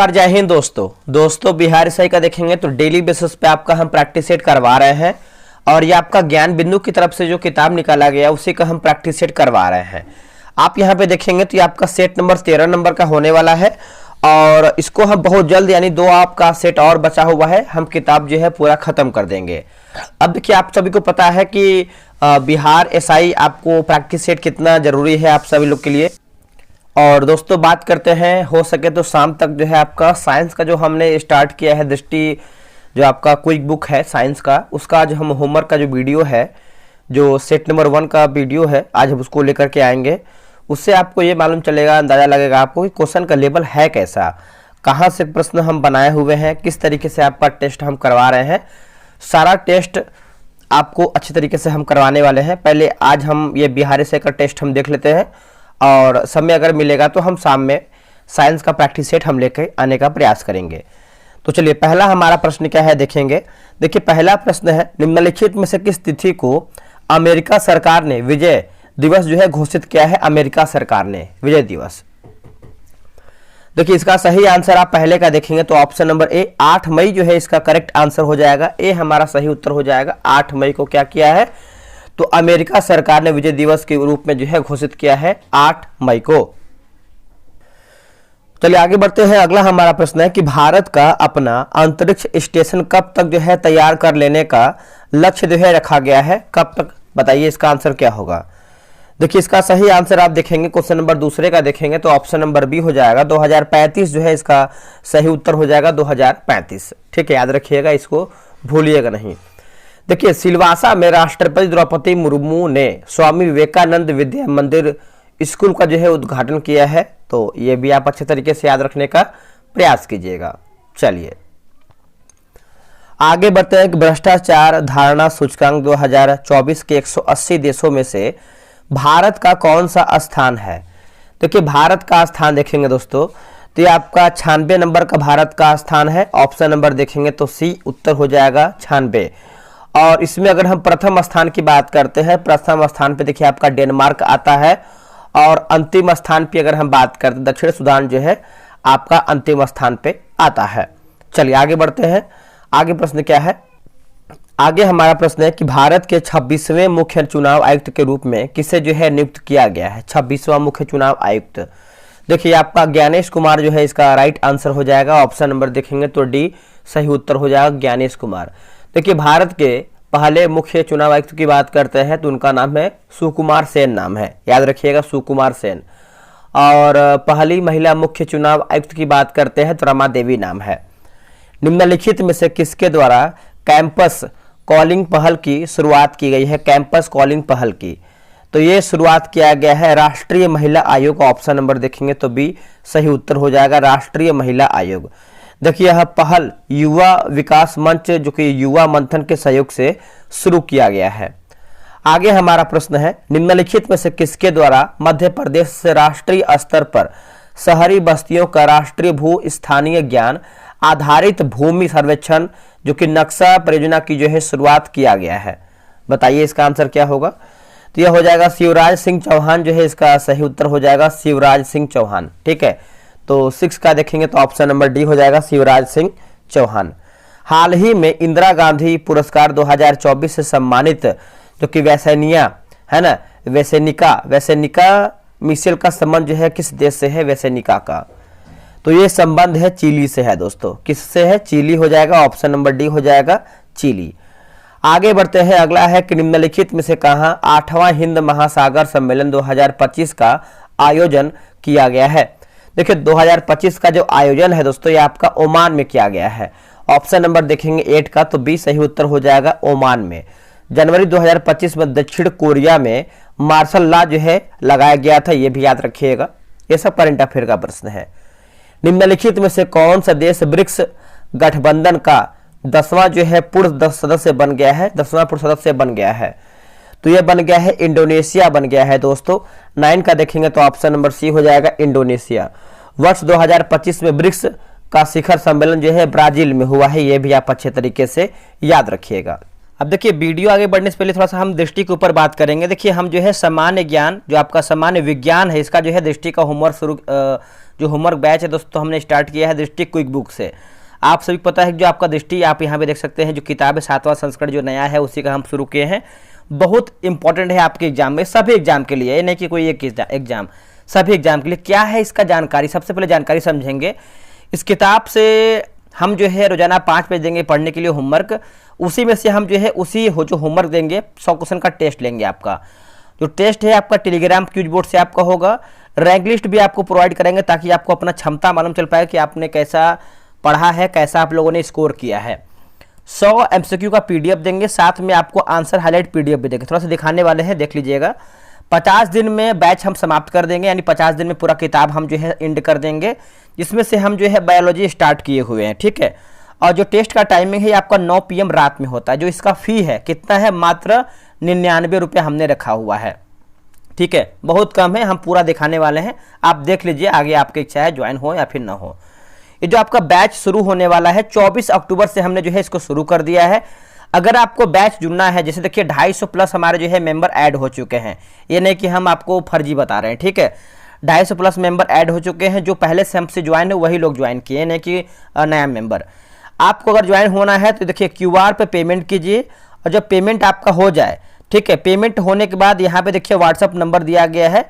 नमस्कार, जय हिंद दोस्तों बिहार एसआई का देखेंगे तो डेली बेसिस पे आपका हम प्रैक्टिस सेट करवा रहे हैं और ये आपका ज्ञान बिंदु की तरफ से जो किताब निकाला गया उसी का हम प्रैक्टिस सेट करवा रहे हैं। आप यहाँ पे देखेंगे तो ये आपका सेट नंबर 13 नंबर का होने वाला है और इसको हम बहुत जल्द यानी 2 आपका सेट और बचा हुआ है, हम किताब जो है पूरा खत्म कर देंगे। अब देखिए आप सभी को पता है कि बिहार एसआई आपको प्रैक्टिस सेट कितना जरूरी है आप सभी लोग के लिए। और दोस्तों बात करते हैं, हो सके तो शाम तक जो है आपका साइंस का जो हमने स्टार्ट किया है दृष्टि जो आपका क्विक बुक है साइंस का, उसका जो हम होमवर्क का जो वीडियो है जो सेट नंबर 1 का वीडियो है आज हम उसको लेकर के आएंगे। उससे आपको ये मालूम चलेगा, अंदाजा लगेगा आपको कि क्वेश्चन का लेवल है कैसा, कहाँ से प्रश्न हम बनाए हुए हैं, किस तरीके से आपका टेस्ट हम करवा रहे हैं। सारा टेस्ट आपको अच्छी तरीके से हम करवाने वाले हैं। पहले आज हम ये बिहार एसआई का टेस्ट हम देख लेते हैं और समय अगर मिलेगा तो हम शाम में साइंस का प्रैक्टिस सेट हम लेकर आने का प्रयास करेंगे। तो चलिए पहला हमारा प्रश्न क्या है देखेंगे। देखिए पहला प्रश्न है, निम्नलिखित में से किस तिथि को अमेरिका सरकार ने विजय दिवस जो है घोषित किया है। अमेरिका सरकार ने विजय दिवस, देखिए इसका सही आंसर आप पहले का देखेंगे तो ऑप्शन नंबर ए 8 मई जो है इसका करेक्ट आंसर हो जाएगा। ए हमारा सही उत्तर हो जाएगा। 8 मई को क्या किया है तो अमेरिका सरकार ने विजय दिवस के रूप में जो है घोषित किया है 8 मई को। चलिए आगे बढ़ते हैं। अगला हमारा प्रश्न है कि भारत का अपना अंतरिक्ष स्टेशन कब तक जो है तैयार कर लेने का लक्ष्य जो है रखा गया है। कब तक बताइए, इसका आंसर क्या होगा। देखिए इसका सही आंसर आप देखेंगे क्वेश्चन नंबर दूसरे का देखेंगे तो ऑप्शन नंबर बी हो जाएगा। 2035 जो है इसका सही उत्तर हो जाएगा 2035। ठीक है, याद रखिएगा, इसको भूलिएगा नहीं। देखिए सिलवासा में राष्ट्रपति द्रौपदी मुर्मू ने स्वामी विवेकानंद विद्या मंदिर स्कूल का जो है उद्घाटन किया है, तो ये भी आप अच्छे तरीके से याद रखने का प्रयास कीजिएगा। चलिए आगे बढ़ते हैं कि भ्रष्टाचार धारणा सूचकांक 2024 के 180 देशों में से भारत का कौन सा स्थान है। देखिए भारत का स्थान देखेंगे दोस्तों तो ये आपका 96 नंबर का भारत का स्थान है। ऑप्शन नंबर देखेंगे तो सी उत्तर हो जाएगा 96। और इसमें अगर हम प्रथम स्थान की बात करते हैं, प्रथम स्थान पे देखिए आपका डेनमार्क आता है और अंतिम स्थान पे अगर हम बात करते हैं दक्षिण सूडान जो है आपका अंतिम स्थान पे आता है। चलिए आगे बढ़ते हैं। आगे प्रश्न क्या है, आगे हमारा प्रश्न है कि भारत के 26वें मुख्य चुनाव आयुक्त के रूप में किसे जो है नियुक्त किया गया है। 26वां मुख्य चुनाव आयुक्त, देखिए आपका ज्ञानेश कुमार जो है इसका राइट आंसर हो जाएगा। ऑप्शन नंबर देखेंगे तो डी सही उत्तर हो जाएगा ज्ञानेश कुमार। देखिए भारत के पहले मुख्य चुनाव आयुक्त की बात करते हैं तो उनका नाम है सुकुमार सेन नाम है, याद रखिएगा सुकुमार सेन। और पहली महिला मुख्य चुनाव आयुक्त की बात करते हैं तो रमा देवी नाम है। निम्नलिखित में से किसके द्वारा कैंपस कॉलिंग पहल की शुरुआत की गई है। कैंपस कॉलिंग पहल की, तो ये शुरुआत किया गया है राष्ट्रीय महिला आयोग। ऑप्शन नंबर देखेंगे तो बी सही उत्तर हो जाएगा राष्ट्रीय महिला आयोग। देखिए यह पहल युवा विकास मंच जो कि युवा मंथन के सहयोग से शुरू किया गया है। आगे हमारा प्रश्न है, निम्नलिखित में से किसके द्वारा मध्य प्रदेश से राष्ट्रीय स्तर पर शहरी बस्तियों का राष्ट्रीय भू स्थानीय ज्ञान आधारित भूमि सर्वेक्षण जो कि नक्शा परियोजना की जो है शुरुआत किया गया है। बताइए इसका आंसर क्या होगा। तो यह हो जाएगा शिवराज सिंह चौहान जो है इसका सही उत्तर हो जाएगा शिवराज सिंह चौहान। ठीक है, तो 6 का देखेंगे तो ऑप्शन नंबर डी हो जाएगा शिवराज सिंह चौहान। हाल ही में इंदिरा गांधी पुरस्कार 2024 से सम्मानित जो कि वैसेनिया है ना, वैसेनिका मिशेल का संबंध जो है किस देश से है। वैसेनिका का तो ये संबंध है चिली से है दोस्तों। किससे है, चिली हो जाएगा। ऑप्शन नंबर डी हो जाएगा चिली। आगे बढ़ते हैं। अगला है कि निम्नलिखित में से कहां 8वां हिंद महासागर सम्मेलन 2025 का आयोजन किया गया है। देखिए 2025 का जो आयोजन है दोस्तों ये आपका ओमान में किया गया है। ऑप्शन नंबर देखेंगे 8 का तो बी सही उत्तर हो जाएगा ओमान में। जनवरी 2025 में दक्षिण कोरिया में मार्शल लॉ जो है लगाया गया था, ये भी याद रखिएगा। ये सब करंट अफेयर का प्रश्न है। निम्नलिखित में से कौन सा देश ब्रिक्स गठबंधन का 10वां जो है पूर्व सदस्य बन गया है। 10वां पूर्व सदस्य बन गया है तो यह बन गया है इंडोनेशिया बन गया है दोस्तों। 9 का देखेंगे तो ऑप्शन नंबर सी हो जाएगा इंडोनेशिया। वर्ष 2025 में ब्रिक्स का शिखर सम्मेलन जो है ब्राजील में हुआ है, यह भी आप अच्छे तरीके से याद रखिएगा। अब देखिए वीडियो आगे बढ़ने से पहले थोड़ा सा हम दृष्टि के ऊपर बात करेंगे। देखिए हम जो है सामान्य ज्ञान जो आपका सामान्य विज्ञान है इसका जो है दृष्टि का होमवर्क शुरू जो होमवर्क बैच है दोस्तों हमने स्टार्ट किया है दृष्टि क्विक बुक से। आप सभी पता है कि जो आपका दृष्टि, आप यहाँ पे देख सकते हैं जो किताब है 7वां संस्करण जो नया है उसी का हम शुरू किए हैं। बहुत इंपॉर्टेंट है आपके एग्जाम में, सभी एग्जाम के लिए, ये नहीं कि कोई एक एग्जाम, सभी एग्जाम के लिए। क्या है इसका जानकारी, सबसे पहले जानकारी समझेंगे। इस किताब से हम जो है रोजाना 5 पेज देंगे पढ़ने के लिए होमवर्क, उसी में से हम जो है उसी जो होमवर्क देंगे 100 क्वेश्चन का टेस्ट लेंगे। आपका जो टेस्ट है आपका टेलीग्राम क्यूज बोर्ड से आपका होगा। रैंक लिस्ट भी आपको प्रोवाइड करेंगे ताकि आपको अपना क्षमता मालूम चल पाए कि आपने कैसा पढ़ा है, कैसा आप लोगों ने स्कोर किया है। 100 एमसीक्यू का पीडीएफ देंगे, साथ में आपको आंसर हाईलाइट पीडीएफ भी देंगे। थोड़ा सा दिखाने वाले हैं, देख लीजिएगा। 50 दिन में बैच हम समाप्त कर देंगे, यानी 50 दिन में पूरा किताब हम जो है एंड कर देंगे, जिसमें से हम जो है बायोलॉजी स्टार्ट किए हुए हैं, ठीक है। और जो टेस्ट का टाइमिंग है आपका 9 PM रात में होता है। जो इसका फी है कितना है, मात्र 99 रुपये हमने रखा हुआ है, ठीक है, बहुत कम है। हम पूरा दिखाने वाले हैं, आप देख लीजिए, आगे आपकी इच्छा है ज्वाइन हो या फिर ना हो। ये जो आपका बैच शुरू होने वाला है 24 अक्टूबर से हमने जो है इसको शुरू कर दिया है। अगर आपको बैच जुड़ना है, जैसे देखिए 250 प्लस हमारे जो है मेंबर ऐड हो चुके हैं, ये नहीं कि हम आपको फर्जी बता रहे हैं, ठीक है। 250 प्लस मेंबर ऐड हो चुके हैं, जो पहले से हमसे ज्वाइन है वही लोग ज्वाइन किए, नहीं कि नया मेंबर। आपको अगर ज्वाइन होना है तो देखिए QR पे पेमेंट कीजिए, और जब पेमेंट आपका हो जाए, ठीक है, पेमेंट होने के बाद यहाँ पे देखिए व्हाट्सअप नंबर दिया गया है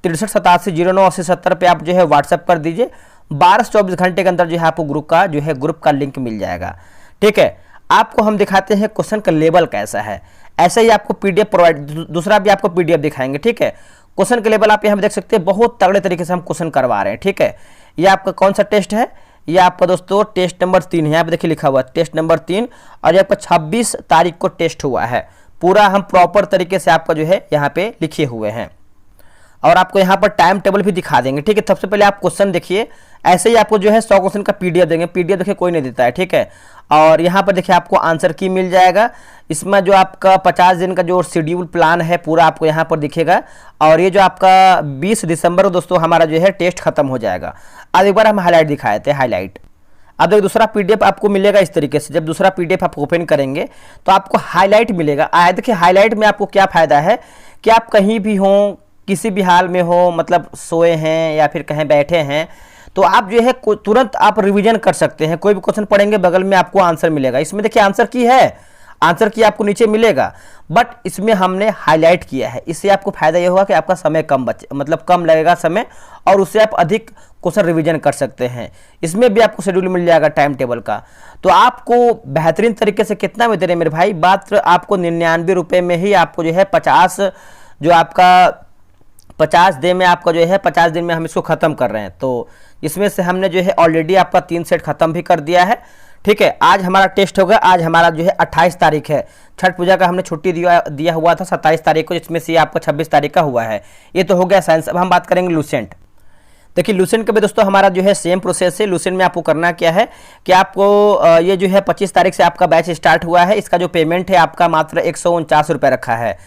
6387098070 पे आप जो है व्हाट्सअप कर दीजिए। 12 से 24 घंटे के अंदर जो है आपको ग्रुप का लिंक मिल जाएगा, ठीक है। आपको हम दिखाते हैं क्वेश्चन का लेवल कैसा है, ऐसे ही आपको पीडीएफ प्रोवाइड, दूसरा भी आपको पीडीएफ दिखाएंगे, ठीक है। क्वेश्चन का लेवल आप यहाँ देख सकते हैं, बहुत तगड़े तरीके से हम क्वेश्चन करवा रहे हैं, ठीक है। ये आपका कौन सा टेस्ट है, ये आपका दोस्तों टेस्ट नंबर 3 है, यहाँ पे देखिए लिखा हुआ टेस्ट नंबर 3, और ये आपका 26 तारीख को टेस्ट हुआ है। पूरा हम प्रॉपर तरीके से आपका जो है यहाँ पे लिखे हुए हैं, और आपको यहाँ पर टाइम टेबल भी दिखा देंगे, ठीक है। सबसे पहले आप क्वेश्चन देखिए, ऐसे ही आपको जो है 100 क्वेश्चन का पीडीएफ देंगे। पीडीएफ देखिए कोई नहीं देता है, ठीक है। और यहाँ पर देखिए आपको आंसर की मिल जाएगा। इसमें जो आपका 50 दिन का जो शेड्यूल प्लान है पूरा आपको यहाँ पर दिखेगा। और ये जो आपका 20 दिसंबर को दोस्तों हमारा जो है टेस्ट खत्म हो जाएगा। आज एक बार हम हाईलाइट दिखाए थे, हाईलाइट। अब एक दूसरा पीडीएफ आपको मिलेगा इस तरीके से। जब दूसरा पीडीएफ आप ओपन करेंगे तो आपको हाईलाइट मिलेगा। देखिए हाईलाइट में आपको क्या फायदा है कि आप कहीं भी हों, किसी भी हाल में हो, मतलब सोए हैं या फिर कहीं बैठे हैं, तो आप जो है तुरंत आप रिवीजन कर सकते हैं। कोई भी क्वेश्चन पढ़ेंगे बगल में आपको आंसर मिलेगा। इसमें देखिए आंसर की है, आंसर की आपको नीचे मिलेगा, बट इसमें हमने हाईलाइट किया है। इससे आपको फायदा ये होगा कि आपका समय कम मतलब कम लगेगा समय, और उससे आप अधिक क्वेश्चन रिवीजन कर सकते हैं। इसमें भी आपको शेड्यूल मिल जाएगा टाइम टेबल का। तो आपको बेहतरीन तरीके से कितना में दे रहे मेरे भाई, मात्र आपको 99 रुपये में ही आपको जो है 50 जो आपका 50 दिन में आपका जो है 50 दिन में हम इसको ख़त्म कर रहे हैं। तो इसमें से हमने जो है ऑलरेडी आपका 3 सेट ख़त्म भी कर दिया है, ठीक है। आज हमारा टेस्ट होगा, आज हमारा जो है 28 तारीख है। छठ पूजा का हमने छुट्टी दिया हुआ था 27 तारीख को, जिसमें से आपका 26 तारीख का हुआ है। ये तो हो गया साइंस। अब हम बात करेंगे लूसेंट। देखिए लूसेंट का भी दोस्तों हमारा जो है सेम प्रोसेस है। लूसेंट में आपको करना क्या है कि आपको ये जो है 25 तारीख से आपका बैच स्टार्ट हुआ है। इसका जो पेमेंट है आपका मात्र 149 रुपये रखा है।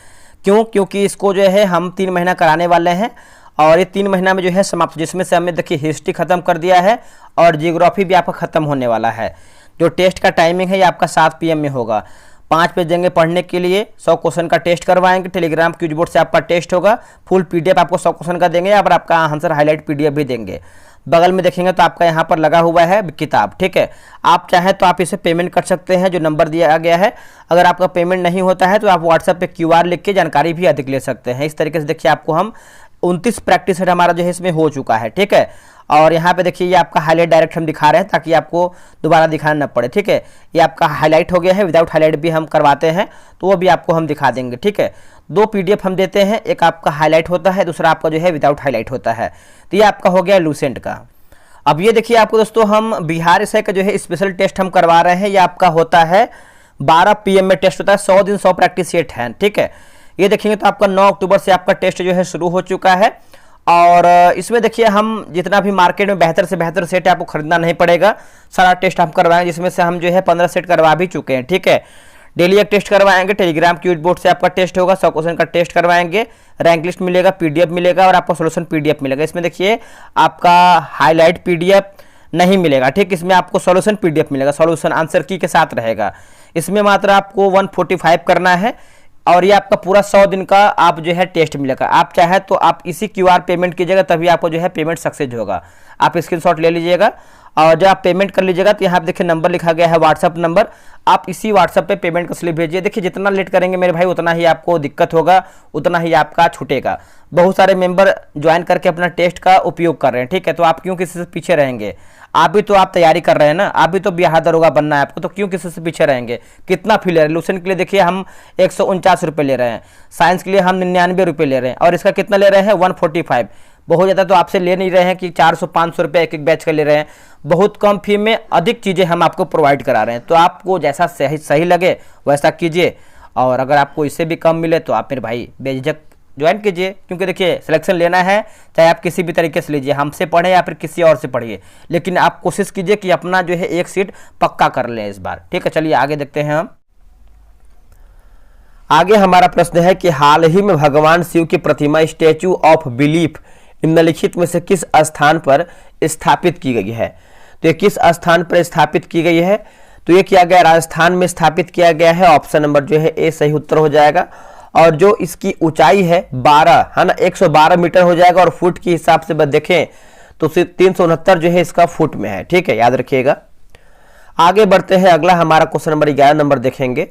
क्यों? क्योंकि इसको जो है हम 3 महीना कराने वाले हैं, और ये 3 महीना में जो है समाप्त, जिसमें से हमने देखिए हिस्ट्री खत्म कर दिया है और जियोग्राफी भी आपका खत्म होने वाला है। जो टेस्ट का टाइमिंग है ये आपका 7 PM में होगा। 5 पेज देंगे पढ़ने के लिए, 100 क्वेश्चन का टेस्ट करवाएंगे। टेलीग्राम क्यूज बोर्ड से आपका टेस्ट होगा। फुल पीडीएफ आपको 100 क्वेश्चन का देंगे, और आपका आंसर हाईलाइट पीडीएफ भी देंगे। बगल में देखेंगे तो आपका यहाँ पर लगा हुआ है किताब, ठीक है। आप चाहें तो आप इसे पेमेंट कर सकते हैं, जो नंबर दिया गया है। अगर आपका पेमेंट नहीं होता है तो आप व्हाट्सएप पे QR लिख के जानकारी भी अधिक ले सकते हैं। इस तरीके से देखिए आपको हम 29 प्रैक्टिस सेट हमारा जो है इसमें हो चुका है, ठीक है। और यहाँ पे देखिए ये आपका हाईलाइट डायरेक्ट हम दिखा रहे हैं ताकि आपको दोबारा दिखाना न पड़े, ठीक है। ये आपका हाईलाइट हो गया है, विदाउट हाईलाइट भी हम करवाते हैं तो वो भी आपको हम दिखा देंगे, ठीक है। 2 PDF हम देते हैं, एक आपका हाईलाइट होता है, दूसरा आपका जो है विदाउट हाईलाइट होता है। तो ये आपका हो गया लूसेंट का। अब ये देखिए आपको दोस्तों हम बिहार से का जो है स्पेशल टेस्ट हम करवा रहे हैं। ये आपका होता है 12 PM में टेस्ट होता है। 100 दिन 100 प्रैक्टिस सेट है, ठीक है। ये देखेंगे तो आपका 9 अक्टूबर से आपका टेस्ट जो है शुरू हो चुका है। और इसमें देखिए हम जितना भी मार्केट में बेहतर से बेहतर सेट है आपको खरीदना नहीं पड़ेगा। सारा टेस्ट हम करवाएंगे, जिसमें से हम जो है 15 सेट करवा भी चुके हैं, ठीक है। डेली एक टेस्ट करवाएंगे। टेलीग्राम क्यूज बोर्ड से आपका टेस्ट होगा। 100 क्वेश्चन का टेस्ट करवाएंगे। रैंक लिस्ट मिलेगा, पीडीएफ मिलेगा, और आपको सोल्यूशन पीडीएफ मिलेगा। इसमें देखिए आपका हाईलाइट पीडीएफ नहीं मिलेगा, ठीक। इसमें आपको सोल्यूशन पीडीएफ मिलेगा, सोल्यूशन आंसर की के साथ रहेगा। इसमें मात्र आपको 145 करना है, और ये आपका पूरा 100 दिन का आप जो है टेस्ट मिलेगा। आप चाहे तो आप इसी क्यूआर पेमेंट कीजिएगा, तभी आपको जो है पेमेंट सक्सेस होगा। आप स्क्रीनशॉट ले लीजिएगा और जब आप पेमेंट कर लीजिएगा तो यहाँ पे देखिए नंबर लिखा गया है व्हाट्सअप नंबर, आप इसी व्हाट्सअप पे पेमेंट का स्लिप भेजिए। देखिए जितना लेट करेंगे मेरे भाई उतना ही आपको दिक्कत होगा, उतना ही आपका छूटेगा। बहुत सारे मेंबर ज्वाइन करके अपना टेस्ट का उपयोग कर रहे हैं, ठीक है, तो आप क्यों किसी से पीछे रहेंगे? आप भी तो आप तैयारी कर रहे हैं ना, आप भी तो बिहार दरोगा बनना है आपको, तो क्यों किसी से पीछे रहेंगे? कितना फी ले रहे हैं? रिलेशन के लिए देखिए हम 149 रुपये ले रहे हैं, साइंस के लिए हम 99 रुपये ले रहे हैं, और इसका कितना ले रहे हैं 145। बहुत ज़्यादा तो आपसे ले नहीं रहे हैं कि 400-500 रुपये एक एक बैच का ले रहे हैं, बहुत कम फी में अधिक चीज़ें हम आपको प्रोवाइड करा रहे हैं। तो आपको जैसा सही लगे वैसा कीजिए, और अगर आपको इससे भी कम मिले तो आप मेरे भाई बेझिझक ज्वाइन कीजिए, क्योंकि देखिए सिलेक्शन लेना है चाहे आप किसी भी तरीके से लीजिए, हमसे पढ़े या फिर किसी और से पढ़िए, लेकिन आप कोशिश कीजिए कि अपना जो है एक सीट पक्का कर लें इस बार, ठीक है। चलिए आगे देखते हैं हम। आगे हमारा प्रश्न है कि हाल ही में भगवान शिव की प्रतिमा स्टैचू ऑफ बिलीफ निम्नलिखित में से किस स्थान पर स्थापित की गई है? तो ये किस स्थान पर स्थापित की गई है? तो ये किया गया राजस्थान में स्थापित किया गया है। ऑप्शन नंबर जो है ए सही उत्तर हो जाएगा। और जो इसकी ऊंचाई है 12 है ना, 112 मीटर हो जाएगा, और फुट के हिसाब से बस देखें तो 369 जो है इसका फुट में है, ठीक है, याद रखिएगा। आगे बढ़ते हैं, अगला हमारा क्वेश्चन नंबर 11 नंबर देखेंगे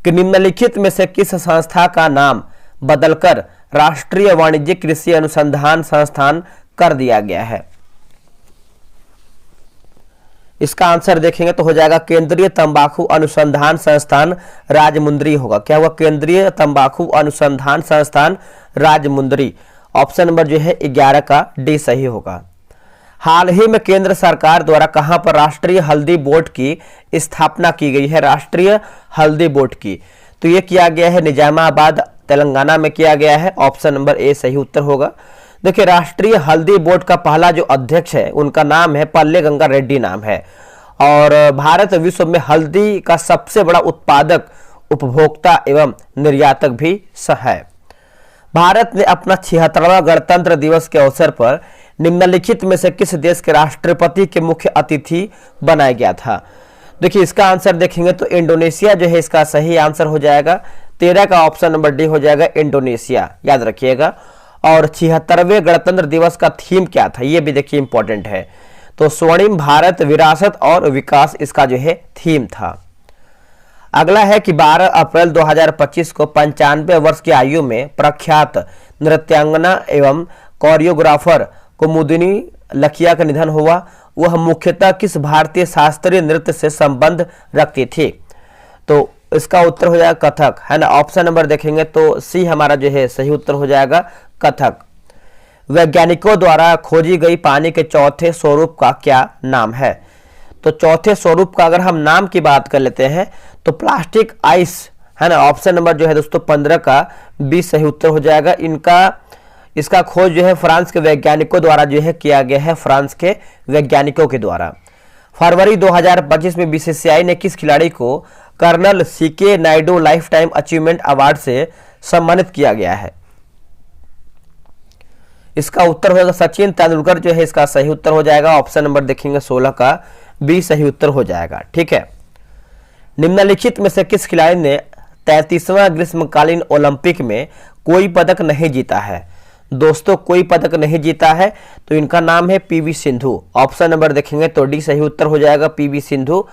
कि निम्नलिखित में से किस संस्था का नाम बदलकर राष्ट्रीय वाणिज्यिक कृषि अनुसंधान संस्थान कर दिया गया है? इसका आंसर देखेंगे तो हो जाएगा केंद्रीय तंबाकू अनुसंधान संस्थान राजमुंदरी होगा। क्या हुआ? केंद्रीय तंबाकू अनुसंधान संस्थान राजमुंदरी। ऑप्शन नंबर जो है 11 का डी सही होगा। हाल ही में केंद्र सरकार द्वारा कहां पर राष्ट्रीय हल्दी बोर्ड की स्थापना की गई है? राष्ट्रीय हल्दी बोर्ड की, तो यह किया गया है निजामाबाद तेलंगाना में किया गया है। ऑप्शन नंबर ए सही उत्तर होगा। देखिए राष्ट्रीय हल्दी बोर्ड का पहला जो अध्यक्ष है उनका नाम है पल्ले गंगा रेड्डी नाम है, और भारत विश्व में हल्दी का सबसे बड़ा उत्पादक, उपभोक्ता एवं निर्यातक भी है। भारत ने अपना 76वां गणतंत्र दिवस के अवसर पर निम्नलिखित में से किस देश के राष्ट्रपति के मुख्य अतिथि बनाया गया था? देखिए इसका आंसर देखेंगे तो इंडोनेशिया जो है इसका सही आंसर हो जाएगा। 13 का ऑप्शन नंबर डी हो जाएगा इंडोनेशिया, याद रखिएगा। और 76वें गणतंत्र दिवस का थीम क्या था? ये भी देखिए इंपॉर्टेंट है। तो स्वर्णिम भारत, विरासत और विकास इसका जो है थीम था। अगला है कि 12 अप्रैल 2025 को 95 वर्ष की आयु में प्रख्यात नृत्यांगना एवं कोरियोग्राफर कुमुदिनी लखिया का निधन हुआ। वह मुख्यतः किस भारतीय शास्त्रीय नृत्य से संबंध रखती थी? तो इसका उत्तर हो जाएगा कथक, है ना। ऑप्शन नंबर देखेंगे तो सी हमारा जो है सही उत्तर हो जाएगा कथक। वैज्ञानिकों द्वारा खोजी गई पानी के चौथे स्वरूप का क्या नाम है? तो चौथे स्वरूप का अगर हम नाम की बात कर लेते हैं तो प्लास्टिक आइस, है ना। ऑप्शन नंबर जो है दोस्तों 15 का बी सही उत्तर हो जाएगा। इसका खोज जो है फ्रांस के वैज्ञानिकों द्वारा जो है किया गया है, फ्रांस के वैज्ञानिकों के द्वारा। फरवरी 2025 में बीसीसीआई ने किस खिलाड़ी को colonel C K Naidu lifetime achievement award से सम्मानित किया गया है? इसका उत्तर होगा सचिन तेंदुलकर जो है इसका सही उत्तर हो जाएगा। ऑप्शन नंबर देखेंगे 16 का बी सही उत्तर हो जाएगा, ठीक है। निम्नलिखित में से किस खिलाड़ी ने 33वां ग्रीष्मकालीन ओलंपिक में कोई पदक नहीं जीता है? दोस्तों कोई पदक नहीं जीता है तो इनका नाम है पीवी सिंधु। ऑप्शन नंबर देखेंगे तो डी सही उत्तर हो जाएगा पीवी सिंधु।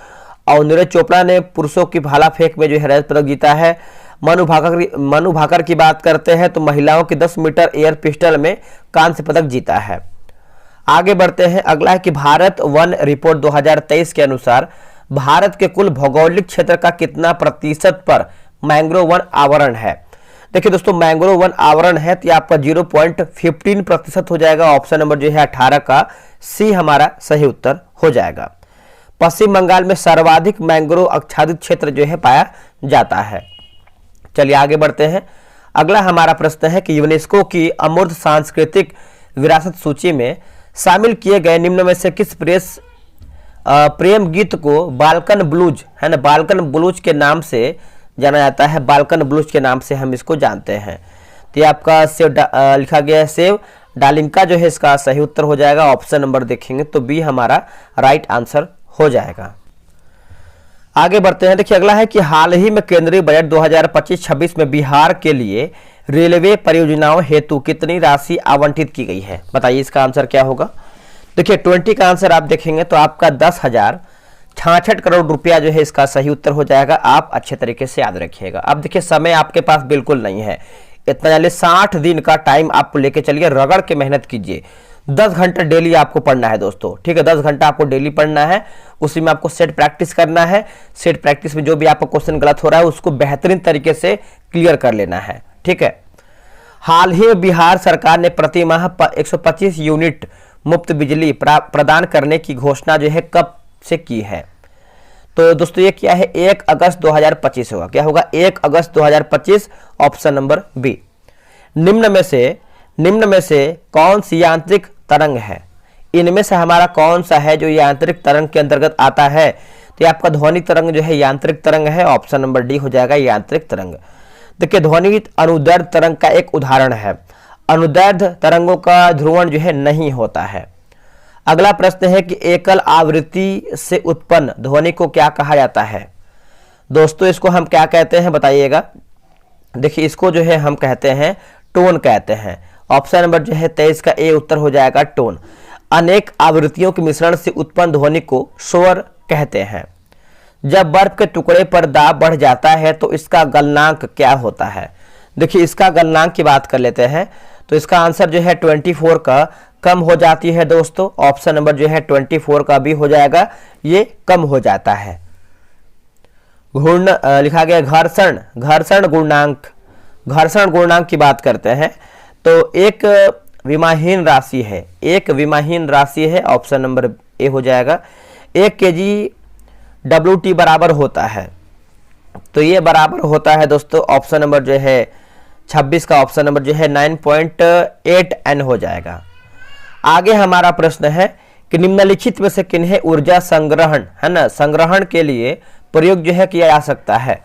और नीरज चोपड़ा ने पुरुषों की भाला फेंक में जो है रजत पदक जीता है। मनु भाकर की बात करते हैं तो महिलाओं की 10 मीटर एयर पिस्टल में कांस्य पदक जीता है। आगे बढ़ते हैं, अगला है कि भारत वन रिपोर्ट 2023 के अनुसार भारत के कुल भौगोलिक क्षेत्र का कितना प्रतिशत पर मैंग्रोव वन आवरण है? देखिए दोस्तों मैंग्रोव वन आवरण है तो आपका 0.15% हो जाएगा। ऑप्शन नंबर जो है 18 का सी हमारा सही उत्तर हो जाएगा। पश्चिम बंगाल में सर्वाधिक मैंग्रोव आच्छादित क्षेत्र जो है पाया जाता है। चलिए आगे बढ़ते हैं, अगला हमारा प्रश्न है कि यूनेस्को की अमूर्त सांस्कृतिक विरासत सूची में शामिल किए गए निम्न में से किस प्रेम गीत को बाल्कन ब्लूज, है ना, बाल्कन ब्लूज के नाम से जाना जाता है? बाल्कन ब्लूज के नाम से हम इसको जानते हैं। तो ये आपका सेव लिखा गया है सेव डार्लिंग का जो है इसका सही उत्तर हो जाएगा। ऑप्शन नंबर देखेंगे तो बी हमारा राइट आंसर हो जाएगा। आगे बढ़ते हैं। देखिए अगला है कि हाल ही में केंद्रीय बजट 2025-26 में बिहार के लिए रेलवे परियोजनाओं हेतु कितनी राशि आवंटित की गई है? बताइए इसका आंसर क्या होगा। देखिए 20 का आंसर आप देखेंगे तो आपका 10,066 करोड़ रुपया जो है इसका सही उत्तर हो जाएगा। आप अच्छे तरीके से याद रखिएगा। अब देखिए समय आपके पास बिल्कुल नहीं है इतना, जल्दी 60 दिन का टाइम आपको लेके चलिए, रगड़ के मेहनत कीजिए। 10 घंटे डेली आपको पढ़ना है दोस्तों, ठीक है। 10 घंटा आपको डेली पढ़ना है, उसी में आपको सेट प्रैक्टिस करना है। सेट प्रैक्टिस में जो भी आपका क्वेश्चन गलत हो रहा है उसको बेहतरीन तरीके से क्लियर कर लेना है, ठीक है। हाल ही में बिहार सरकार ने प्रति माह 125 यूनिट मुफ्त बिजली प्रदान करने की घोषणा जो है कब से की है? तो दोस्तों ये क्या है, 1 अगस्त 2025 होगा। क्या होगा? 1 अगस्त 2025, ऑप्शन नंबर बी। निम्न में से कौन सी यांत्रिक तरंग है? इनमें से हमारा कौन सा है जो यांत्रिक तरंग के अंतर्गत आता है? तो ये आपका ध्वनि तरंग जो है यांत्रिक तरंग है, ऑप्शन नंबर डी हो जाएगा यांत्रिक तरंग। देखिए ध्वनि अनुदैर्ध्य तरंग का एक उदाहरण है। अनुदैर्ध्य तरंगों का ध्रुवण जो है नहीं होता है। अगला प्रश्न है कि एकल आवृत्ति से उत्पन्न ध्वनि को क्या कहा जाता है? दोस्तों इसको हम क्या कहते हैं बताइएगा। देखिए इसको जो है हम कहते हैं टोन कहते हैं। ऑप्शन नंबर जो है 23 का ए उत्तर हो जाएगा टोन। अनेक आवृत्तियों के मिश्रण से उत्पन्न ध्वनि को शोर कहते हैं। जब बर्फ के टुकड़े पर दाब बढ़ जाता है तो इसका गलनांक क्या होता है? देखिए इसका गलनांक की बात कर लेते हैं तो इसका आंसर जो है 24 का कम हो जाती है दोस्तों। ऑप्शन नंबर जो है 24 का भी हो जाएगा, ये कम हो जाता है। घूर्ण लिखा गया घर्षण गुणांक की बात करते हैं तो एक विमाहीन राशि है, ऑप्शन नंबर ए हो जाएगा। 1 kg WT बराबर होता है, तो ये बराबर होता है दोस्तों, ऑप्शन नंबर जो है 26 का ऑप्शन नंबर जो है 9.8 N हो जाएगा। आगे हमारा प्रश्न है कि निम्नलिखित में से किन्हें ऊर्जा संग्रहण के लिए प्रयोग जो है किया जा सकता है?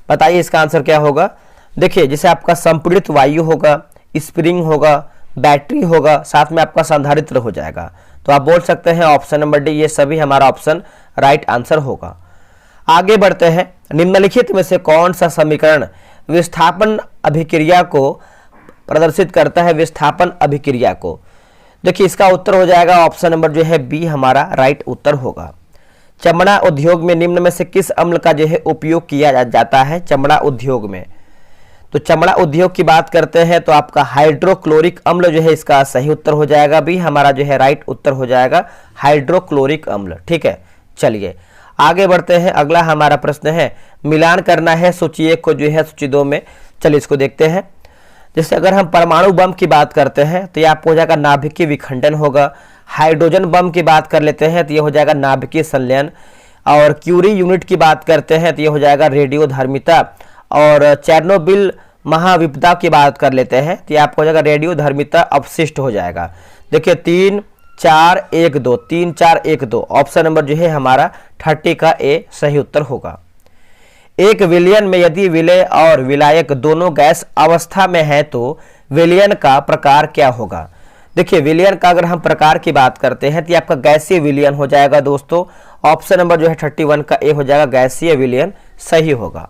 बताइए इसका आंसर क्या होगा। देखिए जैसे आपका संपीड़ित वायु होगा, स्प्रिंग होगा, बैटरी होगा, साथ में आपका संधारित्र हो जाएगा। तो आप बोल सकते हैं ऑप्शन नंबर डी, ये सभी हमारा ऑप्शन राइट आंसर होगा। आगे बढ़ते हैं। निम्नलिखित में से कौन सा समीकरण विस्थापन अभिक्रिया को प्रदर्शित करता है? विस्थापन अभिक्रिया को देखिए इसका उत्तर हो जाएगा ऑप्शन नंबर जो है बी हमारा राइट उत्तर होगा। चमड़ा उद्योग में निम्न में से किस अम्ल का जो है उपयोग किया जाता है? चमड़ा उद्योग में, तो चमड़ा उद्योग की बात करते हैं तो आपका हाइड्रोक्लोरिक अम्ल जो है इसका सही उत्तर हो जाएगा। बी हमारा जो है राइट उत्तर हो जाएगा हाइड्रोक्लोरिक अम्ल, ठीक है। चलिए आगे बढ़ते हैं। अगला हमारा प्रश्न है, मिलान करना है सूची 1 को जो है सूची 2 में। चलिए इसको देखते हैं। जैसे अगर हम परमाणु बम की बात करते हैं तो ये आपको हो जाएगा नाभिकीय विखंडन होगा। हाइड्रोजन बम की बात कर लेते हैं तो ये हो जाएगा नाभिकीय संलयन। और क्यूरी यूनिट की बात करते हैं तो ये हो जाएगा रेडियोधर्मिता। और चेरनोबिल महाविपदा की बात कर लेते हैं तो ये आपको हो जाएगा रेडियोधर्मिता अपशिष्ट हो जाएगा। देखिए 3, 4, 1, 2, 3, 4, 1, 2, ऑप्शन नंबर जो है हमारा 30 का ए सही उत्तर होगा। एक विलयन में यदि विलय और विलायक दोनों गैस अवस्था में है तो विलयन का प्रकार क्या होगा? देखिए विलयन का अगर हम प्रकार की बात करते हैं तो ये आपका गैसीय विलयन हो जाएगा दोस्तों। ऑप्शन नंबर जो है 31 का ए हो जाएगा गैसीय विलयन सही होगा।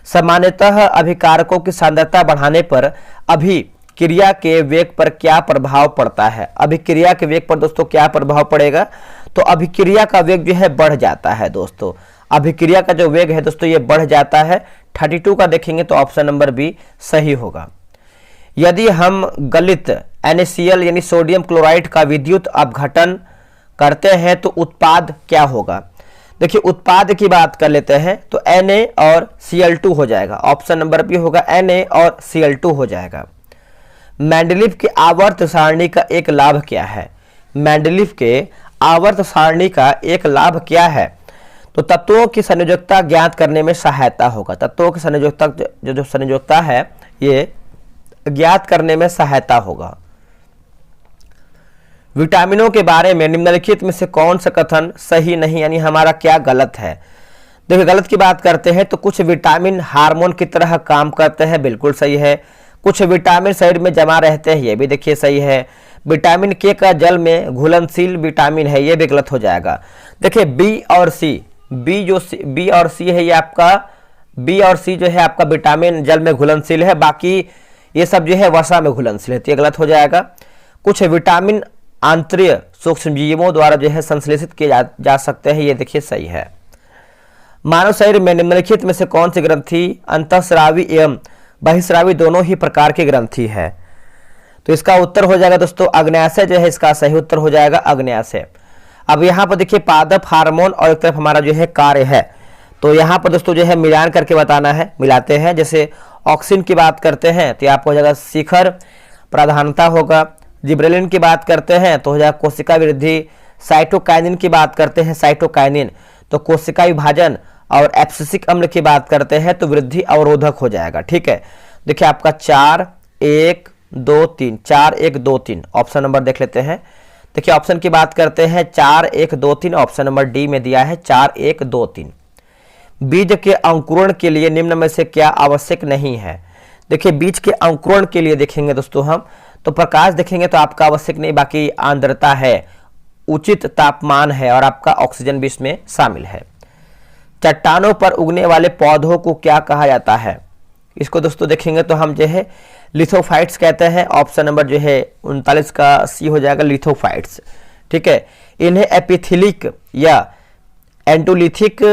सामान्यतः अभिकारकों की सांद्रता बढ़ाने पर अभिक्रिया के वेग पर क्या प्रभाव पड़ता है? अभिक्रिया के वेग पर दोस्तों क्या प्रभाव पड़ेगा? तो अभिक्रिया का वेग जो है बढ़ जाता है दोस्तों। अभिक्रिया का जो वेग है दोस्तों ये बढ़ जाता है। 32 का देखेंगे तो ऑप्शन नंबर बी सही होगा। यदि हम गलित NaCl यानी सोडियम क्लोराइड का विद्युत अपघटन करते हैं तो उत्पाद क्या होगा? देखिए उत्पाद की बात कर लेते हैं तो Na और Cl2 हो जाएगा। ऑप्शन नंबर बी होगा Na और Cl2 हो जाएगा। मेंडलीव के आवर्त सारणी का एक लाभ क्या है? मेंडलीव के आवर्त सारणी का एक लाभ क्या है? तो तत्वों की संयोजकता ज्ञात करने में सहायता होगा। तत्वों की संयोजकता जो संयोजकता है ये ज्ञात करने में सहायता होगा। विटामिनों के बारे में निम्नलिखित में से कौन सा कथन सही नहीं, यानी हमारा क्या गलत है? देखिए गलत की बात करते हैं तो कुछ विटामिन हार्मोन की तरह काम करते हैं, बिल्कुल सही है। कुछ विटामिन शरीर में जमा रहते हैं, ये भी देखिए सही है। विटामिन के का जल में घुलनशील विटामिन है, ये भी गलत हो जाएगा। देखिए बी और सी बी और सी है, ये आपका बी और सी जो है आपका विटामिन जल में घुलनशील है, बाकी ये सब जो है वसा में घुलनशील है, तो ये गलत हो जाएगा। कुछ विटामिन आंतरीय सूक्ष्मजीवों द्वारा जो है संश्लेषित किए जा सकते हैं, ये देखिए सही है। मानव शरीर में निम्नलिखित में से कौन सी ग्रंथि अंतःस्रावी एवं बहिस्रावी दोनों ही प्रकार की ग्रंथि है? तो इसका उत्तर हो जाएगा दोस्तों अग्न्याशय जो है इसका सही उत्तर हो जाएगा अग्न्याशय। अब यहाँ पर देखिए पादप हार्मोन और एक तरफ हमारा जो है कार्य है, तो यहाँ पर दोस्तों जो है मिलान करके बताना है, मिलाते हैं। जैसे ऑक्सिन की बात करते हैं तो आपको हो जाएगा शिखर प्रधानता होगा, जिब्रेलिन की बात करते हैं तो हो जाएगा कोशिका वृद्धि, साइटोकाइनिन की बात करते हैं साइटोकाइनिन तो कोशिका विभाजन, और एब्सिसिक अम्ल की बात करते हैं तो वृद्धि अवरोधक हो जाएगा। ठीक है, देखिए आपका 4 1 2 3 4 1 2 3 ऑप्शन नंबर देख लेते हैं। देखिए ऑप्शन की बात करते हैं 4 1 2 3, ऑप्शन नंबर डी में दिया है 4 1 2 3। बीज के अंकुरण के लिए निम्न में से क्या आवश्यक नहीं है? देखिए बीज के अंकुरण के लिए देखेंगे दोस्तों हम तो प्रकाश देखेंगे तो आपका आवश्यक नहीं, बाकी आर्द्रता है, उचित तापमान है और आपका ऑक्सीजन भी इसमें शामिल है। चट्टानों पर उगने वाले पौधों को क्या कहा जाता है? इसको दोस्तों देखेंगे तो हम जो है लिथोफाइट्स कहते हैं, ऑप्शन नंबर जो है 39 का सी हो जाएगा लिथोफाइट्स। ठीक है, इन्हें एपिथिलिक या एंटोलिथिक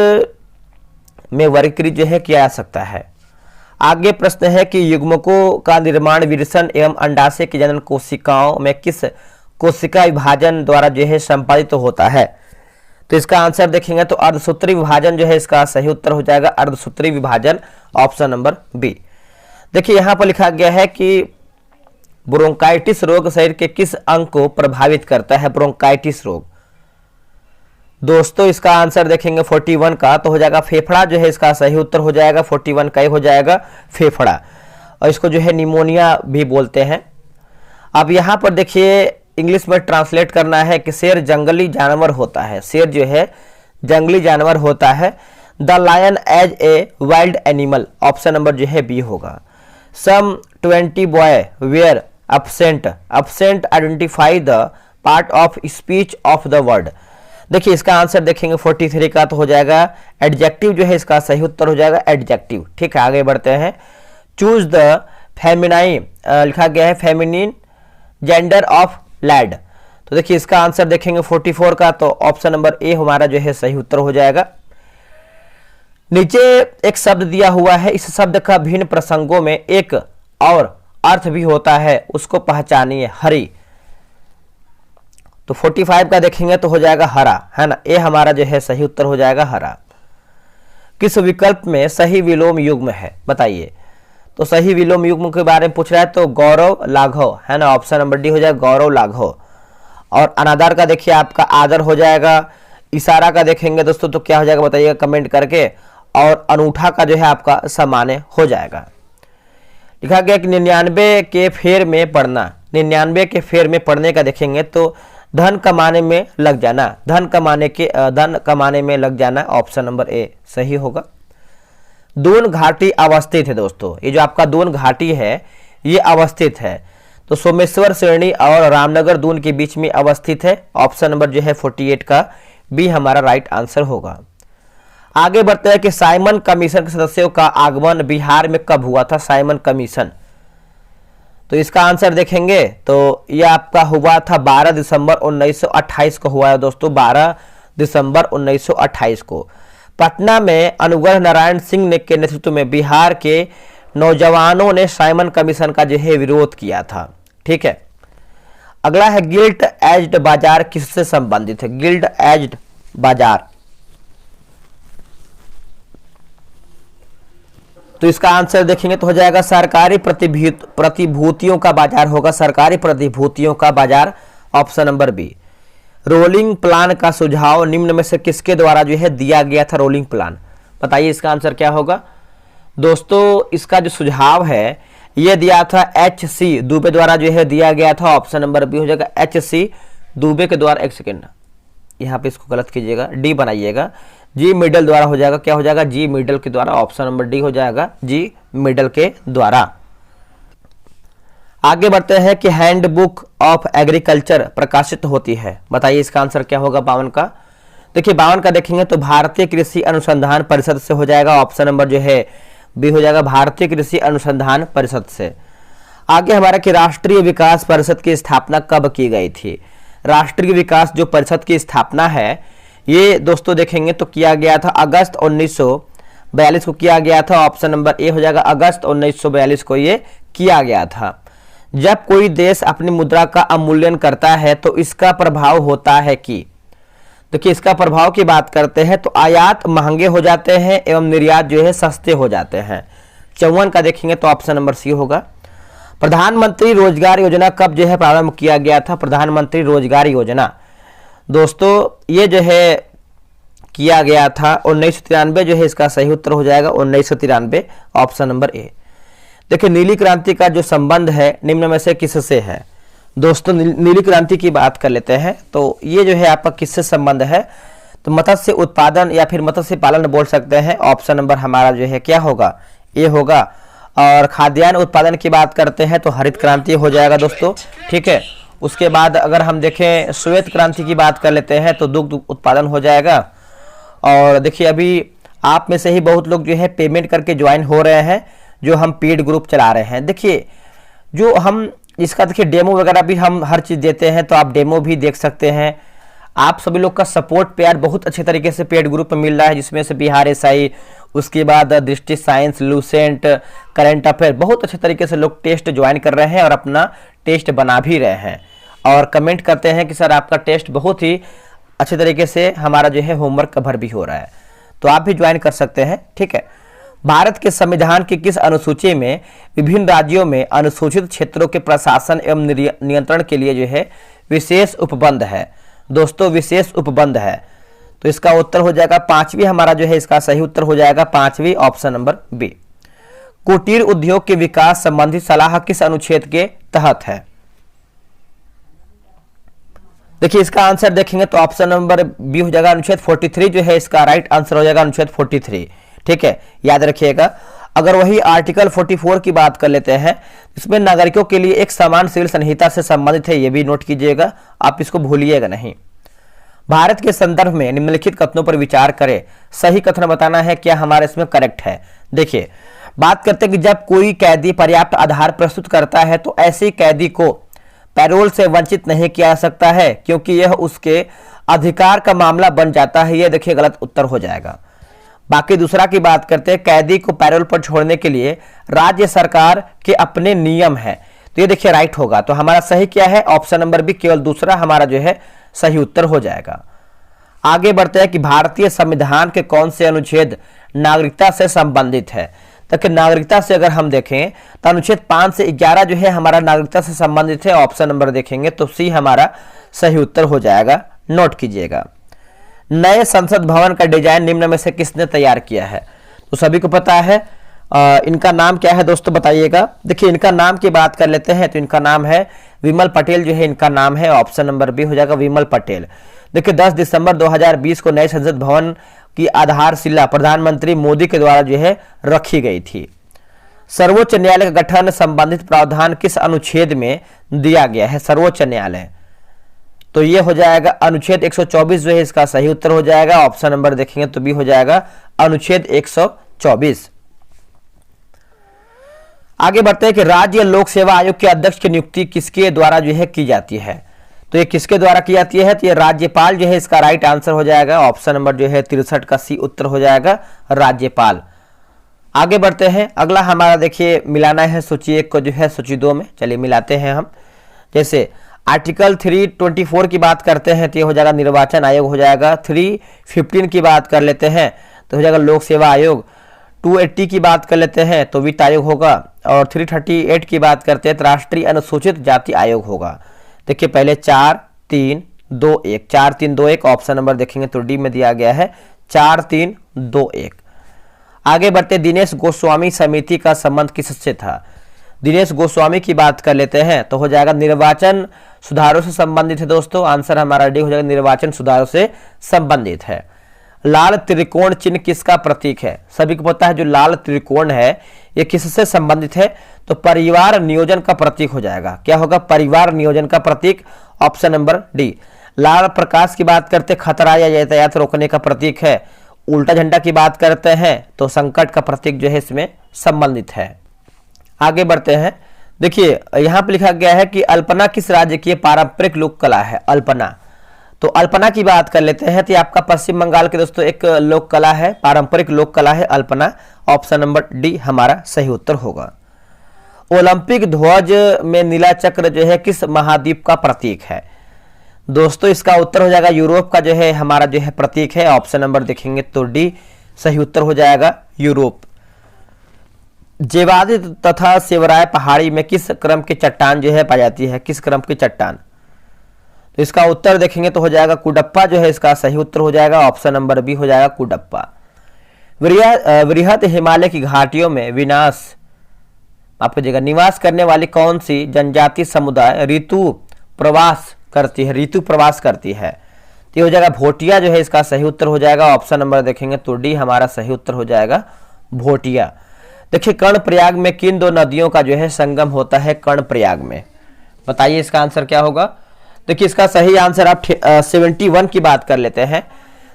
में वर्गीकृत जो है किया जा सकता है। आगे प्रश्न है कि युग्मकों का निर्माण विरसन एवं अंडाशय की जनन कोशिकाओं में किस कोशिका विभाजन द्वारा जो है संपादित तो होता है? तो इसका आंसर देखेंगे तो अर्धसूत्री विभाजन जो है इसका सही उत्तर हो जाएगा अर्धसूत्री विभाजन, ऑप्शन नंबर बी। देखिए यहां पर लिखा गया है कि ब्रोंकाइटिस रोग शरीर के किस अंग को प्रभावित करता है? ब्रोंकाइटिस रोग दोस्तों इसका आंसर देखेंगे 41 का तो हो जाएगा फेफड़ा जो है इसका सही उत्तर हो जाएगा 41 का ही हो जाएगा फेफड़ा, और इसको जो है निमोनिया भी बोलते हैं। अब यहाँ पर देखिए इंग्लिश में ट्रांसलेट करना है कि शेर जंगली जानवर होता है, शेर जो है जंगली जानवर होता है। The lion as a wild animal, option number जो है बी होगा। Some 20 boy were absent identify the part of speech of the word. देखिए इसका आंसर देखेंगे 43 का तो हो जाएगा एडजेक्टिव जो है इसका सही उत्तर हो जाएगा एडजेक्टिव। ठीक है, आगे बढ़ते हैं। चूज द फेमिनाइन लिखा गया है फेमिनिन जेंडर ऑफ लैड, तो देखिए इसका आंसर देखेंगे 44 का तो ऑप्शन नंबर ए हमारा जो है सही उत्तर हो जाएगा। नीचे एक शब्द दिया हुआ है, इस शब्द का भिन्न प्रसंगों में एक और अर्थ भी होता है, उसको पहचानिए। हरी, तो 45 का देखेंगे तो हो जाएगा हरा, है ना, ए हमारा जो है सही उत्तर हो जाएगा हरा। किस विकल्प में सही विलोम युग्म है बताइए? तो सही विलोम युग्म के बारे में पूछ रहा है तो गौरव लाघव, है ना, ऑप्शन नंबर डी हो जाएगा गौरव लाघव। और अनादर का देखिए आपका आदर हो जाएगा। इशारा का देखेंगे दोस्तों तो क्या हो जाएगा बताइएगा कमेंट करके। और अनूठा का जो है आपका सामान्य हो जाएगा। लिखा गया कि 99 के फेर में पढ़ना, 99 के फेर में पढ़ने का देखेंगे तो धन कमाने में लग जाना, धन कमाने में लग जाना, ऑप्शन नंबर ए सही होगा। दून घाटी अवस्थित है दोस्तों, ये जो आपका दून घाटी है ये अवस्थित है, तो सोमेश्वर श्रेणी और रामनगर दून के बीच में अवस्थित है, ऑप्शन नंबर जो है 48 का बी हमारा राइट आंसर होगा। आगे बढ़ते हैं कि साइमन कमीशन के सदस्यों का आगमन बिहार में कब हुआ था? साइमन कमीशन, तो इसका आंसर देखेंगे तो यह आपका हुआ था 12 दिसंबर 1928 को हुआ है दोस्तों, 12 दिसंबर 1928 को। पटना में अनुग्रह नारायण सिंह ने के नेतृत्व में बिहार के नौजवानों ने साइमन कमीशन का जो है विरोध किया था। ठीक है, अगला है गिल्ट एज्ड बाजार किससे संबंधित है? गिल्ट एज्ड बाजार, तो इसका आंसर देखेंगे तो हो जाएगा सरकारी प्रतिभूतियों का बाजार होगा, सरकारी प्रतिभूतियों का बाजार, option number B. Rolling plan का सुझाव निम्न में से किसके द्वारा जो है दिया गया था? रोलिंग प्लान, बताइए इसका आंसर क्या होगा? दोस्तों इसका जो सुझाव है यह दिया था एच.सी. दुबे द्वारा जो है दिया गया था, ऑप्शन नंबर बी हो जाएगा एच.सी. दुबे के द्वारा। एक सेकेंड, यहाँ पे इसको गलत कीजिएगा, डी बनाइएगा, जी मिडल द्वारा हो जाएगा, क्या हो जाएगा? जी मिडल के द्वारा, ऑप्शन नंबर डी हो जाएगा जी मिडल के द्वारा। आगे बढ़ते हैं कि हैंडबुक ऑफ एग्रीकल्चर प्रकाशित होती है, बताइए इसका आंसर क्या होगा 52 का? देखिए 52 का देखेंगे तो भारतीय कृषि अनुसंधान परिषद से हो जाएगा, ऑप्शन नंबर जो है बी हो जाएगा, भारतीय कृषि अनुसंधान परिषद से। आगे हमारा कि राष्ट्रीय विकास परिषद की स्थापना कब की गई थी। राष्ट्रीय विकास जो परिषद की स्थापना है ये दोस्तों देखेंगे तो किया गया था अगस्त 1942 को किया गया था, ऑप्शन नंबर ए हो जाएगा, अगस्त 1942 को ये किया गया था। जब कोई देश अपनी मुद्रा का अवमूल्यन करता है तो इसका प्रभाव होता है कि, देखिए इसका प्रभाव की बात करते हैं तो आयात महंगे हो जाते हैं एवं निर्यात जो है सस्ते हो जाते हैं। 54 का देखेंगे तो ऑप्शन नंबर सी होगा। प्रधानमंत्री रोजगार योजना कब जो है प्रारंभ किया गया था। प्रधानमंत्री रोजगार योजना दोस्तों ये जो है किया गया था 1993 जो है, इसका सही उत्तर हो जाएगा 1993, ऑप्शन नंबर ए। देखिए नीली क्रांति का जो संबंध है निम्न में से किससे है। दोस्तों नीली क्रांति की बात कर लेते हैं तो ये जो है आपका किससे संबंध है, तो मत्स्य उत्पादन या फिर मत्स्य पालन बोल सकते हैं, ऑप्शन नंबर हमारा जो है क्या होगा, ए होगा। और खाद्यान्न उत्पादन की बात करते हैं तो हरित क्रांति हो जाएगा दोस्तों, ठीक है। उसके बाद अगर हम देखें श्वेत क्रांति की बात कर लेते हैं तो दुग्ध उत्पादन हो जाएगा। और देखिए अभी आप में से ही बहुत लोग जो है पेमेंट करके ज्वाइन हो रहे हैं, जो हम पेड ग्रुप चला रहे हैं। देखिए जो हम इसका देखिए डेमो वगैरह भी हम हर चीज़ देते हैं, तो आप डेमो भी देख सकते हैं। आप सभी लोग का सपोर्ट प्यार बहुत अच्छे तरीके से पेड ग्रुप में मिल रहा है, जिसमें से बिहार एसआई, उसके बाद दृष्टि साइंस, लूसेंट, करंट अफेयर, बहुत अच्छे तरीके से लोग टेस्ट ज्वाइन कर रहे हैं और अपना टेस्ट बना भी रहे हैं और कमेंट करते हैं कि सर आपका टेस्ट बहुत ही अच्छे तरीके से हमारा जो है होमवर्क कवर भी हो रहा है, तो आप भी ज्वाइन कर सकते हैं, ठीक है। भारत के संविधान की किस अनुसूची में विभिन्न राज्यों में अनुसूचित क्षेत्रों के प्रशासन एवं नियंत्रण के लिए जो है विशेष उपबंध है। दोस्तों विशेष उपबंध है, तो इसका उत्तर हो जाएगा 5वीं, हमारा जो है इसका सही उत्तर हो जाएगा 5वीं, ऑप्शन नंबर बी। कुटीर उद्योग के विकास संबंधी सलाह किस अनुच्छेद के तहत है। देखिए इसका आंसर देखेंगे तो ऑप्शन नंबर बी हो जाएगा, अनुच्छेद 43 जो है इसका राइट आंसर हो जाएगा, अनुच्छेद 43, ठीक है, याद रखिएगा। अगर वही आर्टिकल 44 की बात कर लेते हैं, इसमें नागरिकों के लिए एक समान सिविल संहिता से संबंधित है, ये भी नोट कीजिएगा, आप इसको भूलिएगा नहीं। भारत के संदर्भ में निम्नलिखित कथनों पर विचार करें, सही कथन बताना है क्या हमारा इसमें करेक्ट है। देखिए बात करते हैं कि जब कोई कैदी पर्याप्त आधार प्रस्तुत करता है तो ऐसे कैदी को पैरोल से वंचित नहीं किया जा सकता है, क्योंकि यह उसके अधिकार का मामला बन जाता है। यह देखिए गलत उत्तर हो जाएगा। बाकी दूसरा की बात करते हैं, कैदी को पैरोल पर छोड़ने के लिए राज्य सरकार के अपने नियम है, तो ये देखिए राइट होगा। तो हमारा सही क्या है, ऑप्शन नंबर बी, केवल दूसरा हमारा जो है सही उत्तर हो जाएगा। आगे बढ़ते हैं कि भारतीय संविधान के कौन से अनुच्छेद नागरिकता से संबंधित है। तो नागरिकता से अगर हम देखें तो अनुच्छेद 5 से 11 जो है हमारा नागरिकता से संबंधित है, ऑप्शन नंबर देखेंगे तो सी हमारा सही उत्तर हो जाएगा, नोट कीजिएगा। नए संसद भवन का डिजाइन निम्न में से किसने तैयार किया है, तो सभी को पता है। इनका नाम क्या है दोस्तों बताइएगा। देखिए इनका नाम की बात कर लेते हैं तो इनका नाम है विमल पटेल, जो है इनका नाम है, ऑप्शन नंबर बी हो जाएगा, विमल पटेल। देखिए 10 दिसंबर 2020 को नए संसद भवन की आधारशिला प्रधानमंत्री मोदी के द्वारा जो है रखी गई थी। सर्वोच्च न्यायालय का गठन संबंधित प्रावधान किस अनुच्छेद में दिया गया है, सर्वोच्च न्यायालय, तो ये हो जाएगा अनुच्छेद 124 जो है इसका सही उत्तर हो जाएगा, ऑप्शन नंबर देखेंगे तो बी हो जाएगा, अनुच्छेद 124। आगे बढ़ते हैं कि राज्य लोक सेवा आयोग के अध्यक्ष की नियुक्ति किसके द्वारा जो है की जाती है, तो ये किसके द्वारा की जाती है, तो ये राज्यपाल जो है इसका राइट आंसर हो जाएगा, ऑप्शन नंबर जो है 63 का सी उत्तर हो जाएगा, राज्यपाल। आगे बढ़ते हैं, अगला हमारा देखिए मिलाना है सूची 1 को जो है सूची 2 में, चलिए मिलाते हैं हम। जैसे आर्टिकल 324 की बात करते हैं तो ये हो जाएगा निर्वाचन आयोग हो जाएगा। 315 की बात कर लेते हैं तो हो जाएगा लोक सेवा आयोग। 280 की बात कर लेते हैं तो वित्त आयोग होगा। और 338 की बात करते हैं तो राष्ट्रीय अनुसूचित जाति आयोग होगा। देखिए पहले 4 3 2 1, 4 3 2 1, ऑप्शन नंबर देखेंगे तो डी में दिया गया है 4 3 2 1। आगे बढ़ते, दिनेश गोस्वामी समिति का संबंध किससे था। दिनेश गोस्वामी की बात कर लेते हैं तो हो जाएगा निर्वाचन सुधारों से संबंधित है दोस्तों, आंसर हमारा डी हो जाएगा, निर्वाचन सुधारों से संबंधित है। लाल त्रिकोण चिन्ह किसका प्रतीक है, सभी को पता है जो लाल त्रिकोण है ये किससे संबंधित है, तो परिवार नियोजन का प्रतीक हो जाएगा। क्या होगा, परिवार नियोजन का प्रतीक, ऑप्शन नंबर डी। लाल प्रकाश की बात करते खतरा या यातायात रोकने का प्रतीक है। उल्टा झंडा की बात करते हैं तो संकट का प्रतीक जो है इसमें संबंधित है। आगे बढ़ते हैं। देखिए यहाँ पे लिखा गया है कि अल्पना किस राज्य की पारंपरिक लोक कला है। अल्पना, तो अल्पना की बात कर लेते हैं। तो ये आपका पश्चिम बंगाल के दोस्तों एक लोक कला है, पारंपरिक लोक कला है अल्पना। ऑप्शन नंबर डी हमारा सही उत्तर होगा। ओलंपिक ध्वज में नीला चक्र जो है किस महाद्वीप का प्रतीक है। दोस्तों इसका उत्तर हो जाएगा यूरोप का जो है हमारा जो है प्रतीक है। ऑप्शन नंबर देखेंगे तो डी सही उत्तर हो जाएगा यूरोप। जेवादी तथा सेवराय पहाड़ी में किस क्रम की चट्टान जो है पाई जाती है। किस क्रम की चट्टान, तो इसका उत्तर देखेंगे तो हो जाएगा कुडप्पा जो है इसका सही उत्तर हो जाएगा। ऑप्शन नंबर बी हो जाएगा कुडप्पा। वृहत हिमालय की घाटियों में आपको जगह निवास करने वाली कौन सी जनजाति समुदाय ऋतु प्रवास करती है। तो हो जाएगा भोटिया जो है इसका सही उत्तर हो जाएगा। ऑप्शन नंबर देखेंगे तो डी हमारा सही उत्तर हो जाएगा भोटिया। देखिए कर्णप्रयाग में किन दो नदियों का जो है संगम होता है। कर्णप्रयाग में बताइए इसका आंसर क्या होगा। देखिए इसका सही आंसर आप 71 की बात कर लेते हैं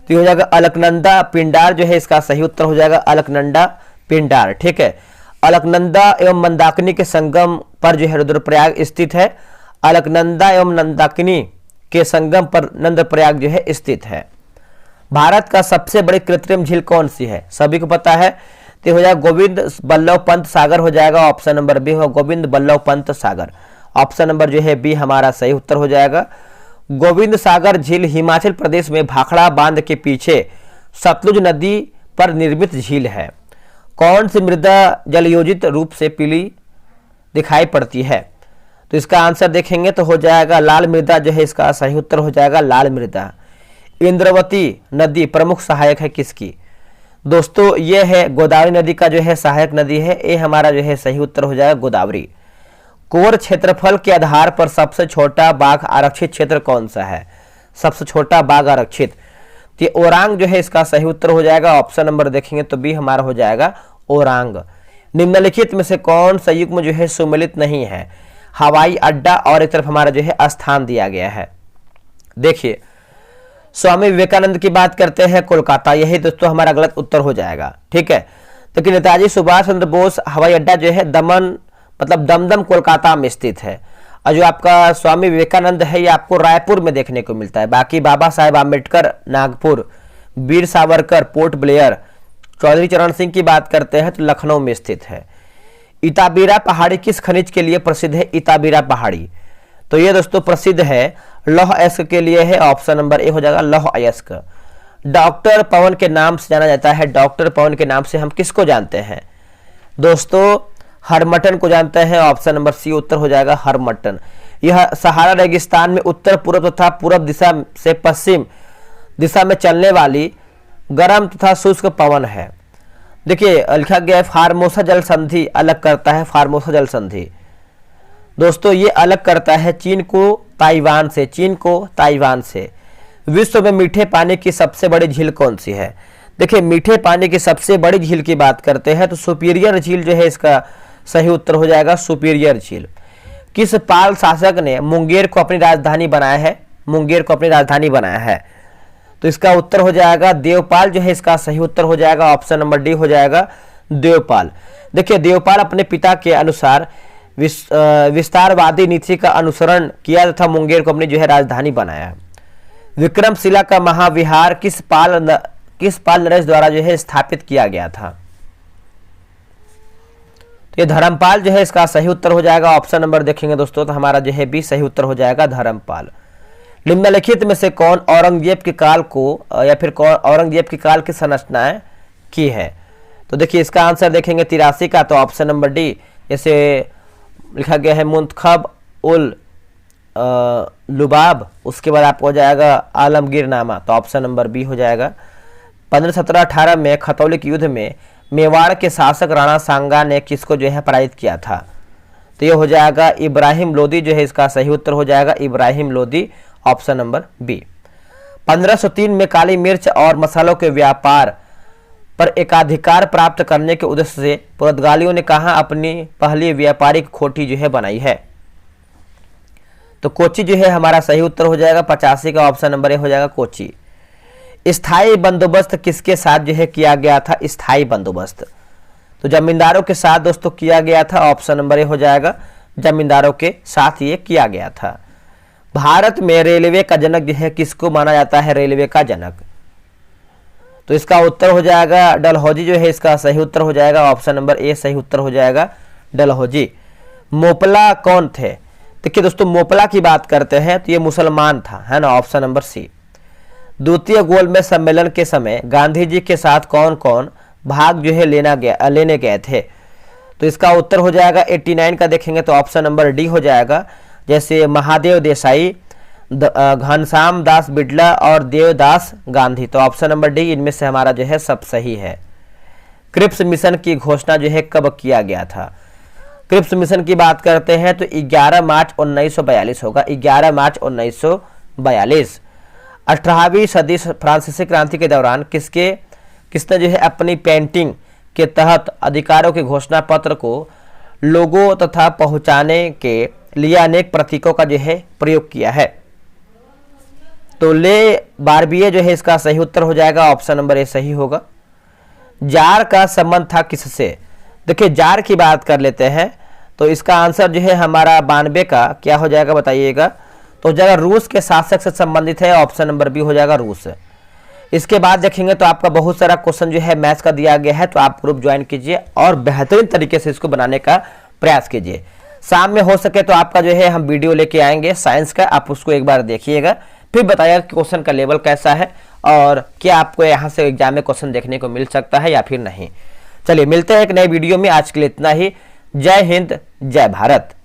तो हो जाएगा अलकनंदा पिंडार जो है इसका सही उत्तर हो जाएगा अलकनंदा पिंडार। ठीक है, अलकनंदा एवं मंदाकिनी के संगम पर जो है रुद्रप्रयाग स्थित है। अलकनंदा एवं मंदाकिनी के संगम पर नंदप्रयाग जो है स्थित है। भारत का सबसे बड़ी कृत्रिम झील कौन सी है, सभी को पता है। तो हो जाएगा गोविंद बल्लभ पंत सागर हो जाएगा। ऑप्शन नंबर बी हो गोविंद बल्लभ पंत सागर। ऑप्शन नंबर जो है बी हमारा सही उत्तर हो जाएगा। गोविंद सागर झील हिमाचल प्रदेश में भाखड़ा बांध के पीछे सतलुज नदी पर निर्मित झील है। कौन सी मृदा जलयोजित रूप से पीली दिखाई पड़ती है। तो इसका आंसर देखेंगे तो हो जाएगा लाल मृदा जो है इसका सही उत्तर हो जाएगा लाल मृदा। इंद्रावती नदी प्रमुख सहायक है किसकी। दोस्तों ये है गोदावरी नदी का जो है सहायक नदी है। ये हमारा जो है सही उत्तर हो जाएगा गोदावरी। कोर क्षेत्रफल के आधार पर सबसे छोटा बाघ आरक्षित क्षेत्र कौन सा है। सबसे छोटा बाघ आरक्षित, तो ये ओरांग जो है इसका सही उत्तर हो जाएगा। ऑप्शन नंबर देखेंगे तो बी हमारा हो जाएगा ओरांग। निम्नलिखित में से कौन सा युग्म जो है सुमेलित नहीं है। हवाई अड्डा और एक तरफ हमारा जो है स्थान दिया गया है। देखिए स्वामी विवेकानंद की बात करते हैं कोलकाता, यही दोस्तों हमारा गलत उत्तर हो जाएगा। ठीक है, तो नेताजी सुभाष चंद्र बोस हवाई अड्डा जो है दमदम कोलकाता में स्थित है। और जो आपका स्वामी विवेकानंद है ये आपको रायपुर में देखने को मिलता है। बाकी बाबा साहेब आम्बेडकर नागपुर, वीर सावरकर पोर्ट ब्लेयर, चौधरी चरण सिंह की बात करते हैं तो लखनऊ में स्थित है। इताबीरा पहाड़ी किस खनिज के लिए प्रसिद्ध है। इताबीरा पहाड़ी, तो ये दोस्तों प्रसिद्ध है लौह अयस्क के लिए है। ऑप्शन नंबर ए हो जाएगा लौह अयस्क। डॉक्टर पवन के नाम से जाना जाता है। डॉक्टर पवन के नाम से हम किसको जानते हैं दोस्तों, हरमटन को जानते हैं। ऑप्शन नंबर सी उत्तर हो जाएगा हरमटन। यह सहारा रेगिस्तान में उत्तर पूर्व तथा पूर्व दिशा से पश्चिम दिशा में चलने वाली गर्म तथा शुष्क पवन है। देखिए लिखा गया है फार्मोसा जल संधि अलग करता है। फार्मोसा जल संधि दोस्तों ये अलग करता है चीन को ताइवान से। चीन को ताइवान से। विश्व में मीठे पानी की सबसे बड़ी झील कौन सी है। देखिए मीठे पानी की सबसे बड़ी झील की बात करते हैं तो सुपीरियर झील जो है इसका सही उत्तर हो जाएगा सुपीरियर झील। किस पाल शासक ने मुंगेर को अपनी राजधानी बनाया है। मुंगेर को अपनी राजधानी बनाया है, तो इसका उत्तर हो जाएगा देवपाल जो है इसका सही उत्तर हो जाएगा। ऑप्शन नंबर डी हो जाएगा देवपाल। देखिए देवपाल अपने पिता के अनुसार विस्तारवादी नीति का अनुसरण किया तथा मुंगेर को अपनी जो है राजधानी बनाया। विक्रमशिला का महाविहार किस पाल नरेश द्वारा जो है स्थापित किया गया था। तो ये धर्मपाल जो है इसका सही उत्तर हो जाएगा। ऑप्शन नंबर देखेंगे दोस्तों तो हमारा जो है बी सही उत्तर हो जाएगा धर्मपाल। निम्नलिखित में से कौन औरंगजेब के काल को या फिर कौन औरंगजेब के काल की संरचनाएं की है। तो देखिए इसका आंसर देखेंगे 83 का, तो ऑप्शन नंबर डी जैसे लिखा गया है मुंतखब उल लुबाब, उसके बाद आपको हो जाएगा आलमगीर नामा, तो ऑप्शन नंबर बी हो जाएगा। 1517-18 में खतौली के युद्ध में मेवाड़ के शासक राणा सांगा ने किसको जो है पराजित किया था। तो ये हो जाएगा इब्राहिम लोदी जो है इसका सही उत्तर हो जाएगा Ibrahim Lodi. Option number B. 1503 में काली मिर्च और मसालों के व्यापार पर एकाधिकार प्राप्त करने के उद्देश्य से पुर्तगालियों ने कहां अपनी पहली व्यापारिक खोटी जो है बनाई है। तो कोची जो है हमारा सही उत्तर हो जाएगा। 85 का ऑप्शन नंबर ए हो जाएगा कोची। स्थायी बंदोबस्त किसके साथ जो है किया गया था? स्थायी बंदोबस्त तो जमींदारों के साथ दोस्तों किया गया था। ऑप्शन नंबर ए हो जाएगा, जमींदारों के साथ ये किया गया था। भारत में रेलवे का जनक जो है किसको माना जाता है? रेलवे का जनक, तो इसका उत्तर हो जाएगा डलहौजी जो है इसका सही उत्तर हो जाएगा। ऑप्शन नंबर ए सही उत्तर हो जाएगा, डलहौजी। मोपला कौन थे? देखिए दोस्तों, मोपला की बात करते हैं तो ये मुसलमान था, है ना। Option number C. द्वितीय गोलमेज सम्मेलन के समय गांधी जी के साथ कौन कौन भाग जो है लेने गए थे? तो इसका उत्तर हो जाएगा 89 का देखेंगे तो ऑप्शन नंबर डी हो जाएगा। जैसे महादेव देसाई, घनश्याम दास बिड़ला और देवदास गांधी, तो ऑप्शन नंबर डी इनमें से हमारा जो है सब सही है। क्रिप्स मिशन की घोषणा जो है कब किया गया था? क्रिप्स मिशन की बात करते हैं तो 11 मार्च 1942 होगा, 11 मार्च 1942। 18वीं सदी फ्रांसीसी क्रांति के दौरान किसने जो है अपनी पेंटिंग के तहत अधिकारों के घोषणा पत्र को लोगों तथा पहुंचाने के लिए अनेक प्रतीकों का जो है प्रयोग किया है? तो ले बार्बिए जो है इसका सही उत्तर हो जाएगा। ऑप्शन नंबर ए सही होगा। जार का संबंध था किससे? देखिए, जार की बात कर लेते हैं तो इसका आंसर जो है हमारा 92 का क्या हो जाएगा बताइएगा? तो जगह रूस के शासक से संबंधित है। ऑप्शन नंबर बी हो जाएगा, रूस। इसके बाद देखेंगे तो आपका बहुत सारा क्वेश्चन जो है मैथ्स का दिया गया है, तो आप ग्रुप ज्वाइन कीजिए और बेहतरीन तरीके से इसको बनाने का प्रयास कीजिए। शाम में हो सके तो आपका जो है हम वीडियो लेके आएंगे साइंस का, आप उसको एक बार देखिएगा, फिर बताइएगा कि क्वेश्चन का लेवल कैसा है और क्या आपको यहाँ से एग्जाम में क्वेश्चन देखने को मिल सकता है या फिर नहीं। चलिए मिलते हैं एक नए वीडियो में, आज के लिए इतना ही। जय हिंद, जय भारत।